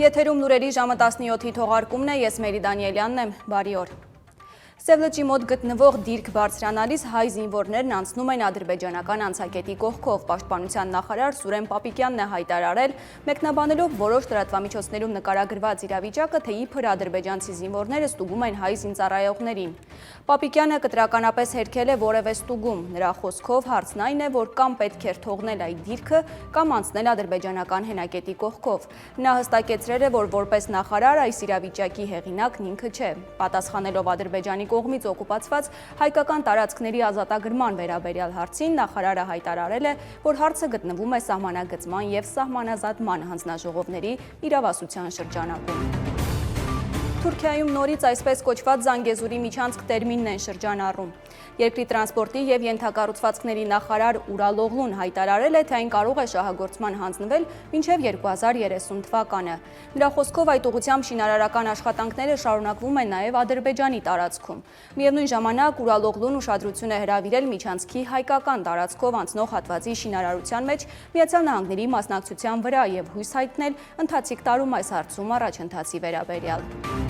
Եթերում լուրերի ժամը 17-ի թողարկումն է, ես Մերի Դանիելյանն եմ, բարի օր։ Սևլճի մոտ գտնվող դիրք բարձրանալիս հայ զինվորներն անցնում են ադրբեջանական անցակետի կողքով։ Պաշտպանության նախարար Սուրեն Պապիկյանն է հայտարարել, մեկնաբանելով որոշ լրատվամիջոցներում նկարագրված իրավիճակը, թե իբր ադրբեջանցի զինվորները ստուգում են հայ զինծառայողներին։ Պապիկյանը կտրականապես հերքել է որևէ ստուգում։ Նրա խոսքով հարցն այն է, որ կամ պետք էր թողնել այդ դիրքը, կամ անցնել ադրբեջանական հենակետի կողքով։ Նա հստակեցրել է, որ որպես նախարար այս իրավիճակի հեղինակն ինքը չէ։ Պատասխանելով Ադրբեջանի կողմից օկուպացված հայկական տարածքների ազատագրման վերաբերյալ հարցին, նախարարը հայտարարել է, որ հարցը գտնվում է սահմանագծման և սահմանազատման հանձնաժողովների իրավասության շրջանակում։ Թուրքիայում նորից այսպես կոչված Զանգեզուրի միջանցք տերմինն են շրջանառում։ Երկրի տրանսպորտի և ենթակառուցվածքների նախարար Ուրալօղլուն հայտարարել է, թե այն կարող է շահագործման հանձնվել մինչև 2030 թվականը։ Նրա խոսքով այդ ուղղությամբ շինարարական աշխատանքները շարունակվում են նաև Ադրբեջանի տարածքում։ Միևնույն ժամանակ Ուրալօղլուն ուշադրություն է հրավիրել միջանցքի հայկական տարածքով անցնող հատվածի շինարարության մեջ Միացյալ Նահանգների մասնակցության վրա և հույս հայտնել ընթացիկ տարում այս հարցում առաջընթացի վերաբերյալ։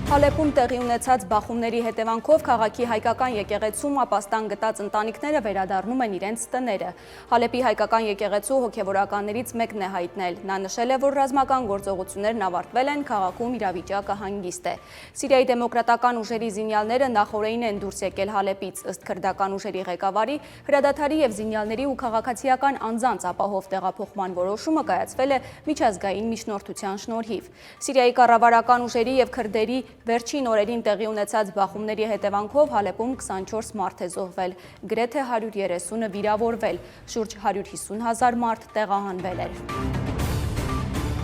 Հալեպում տեղի ունեցած բախումների հետևանքով քաղաքի հայկական եկեղեցում ապաստան գտած ընտանիքները վերադառնում են իրենց տները։ Հալեպի հայկական եկեղեցու հոգևորականներից մեկն է հայտնել։ Նա նշել է, որ ռազմական գործողություններն ավարտվել են, քաղաքում իրավիճակը հանգիստ է։ Սիրիայի դեմոկրատական ուժերի զինյալները նախօրեին են դուրս եկել Հալեպից, ըստ քրդական ուժերի ղեկավարի, հրադադարի և զինյալների ու քաղաքացիական անձանց ապահով տեղափոխման որոշումը կայացվել է միջազգային միջնորդության շնորհիվ։ Սիրիայի կառավարական ուժերի և քրդերի վերջին օրերին տեղի ունեցած բախումների հետևանքով Հալեպում 24 մարդ է զոհվել, գրեթե 130-ը վիրավորվել, շուրջ 150,000 մարդ տեղահանվել էր։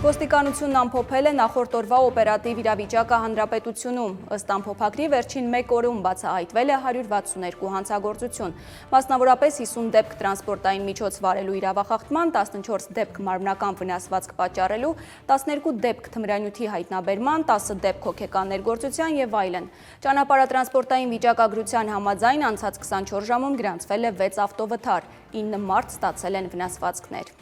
Ոստիկանությունն ամփոփել է նախորդ օրվա օպերատիվ իրավիճակը հանրապետությունում։ Ըստ ամփոփագրի վերջին 1 օրում բացահայտվել է 162 հանցագործություն, մասնավորապես 50 դեպք տրանսպորտային միջոց վարելու իրավախախտման, 14 դեպք մարմնական վնասվածք պատճառելու, 12 դեպք թմրանյութի հայտնաբերման, 10 դեպք հոգեկան ներգործության և այլն։ Ճանապարհատրանսպորտային վիճակագրության համաձայն անցած 24 ժամում գրանցվել է 6 ավտովթար, 9 մարդ ստացել են վնասվածքներ։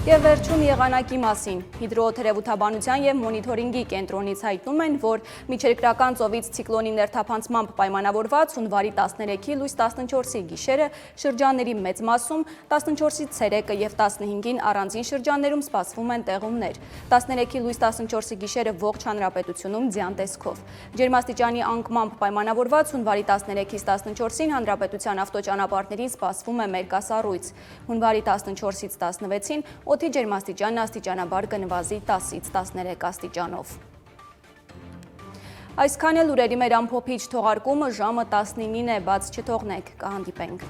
Եվ վերջում եղանակի մասին։ Հիդրոթերապևտաբանության և մոնիթորինգի կենտրոնից հայտնում են, որ միջերկրական ծովից ցիկլոնի ներթափանցմամբ պայմանավորված հունվարի 13-ի լույս 14-ի գիշերը շրջանների մեծ մասում, 14-ի ցերեկը և 15-ին առանձին շրջաններում սպասվում են տեղումներ։ 13-ի լույս 14-ի գիշերը ողջ հանրապետությունում ձյան տեսքով։ Ջերմաստիճանի անկմամբ պայմանավորված հունվարի 13-ից 14-ին հանրապետության ավտոճանապարհներին սպասվում է մերկասառույց։ Հունվարի 14-ից 16-ին օդի ջերմաստիճանն աստիճանաբար կնվազի 10-ից 13 աստիճանով։ Այսքան է լուրերի մեր ամփոփիչ թողարկումը ժամը 19-ին է, բաց չթողնեք, կհանդիպենք։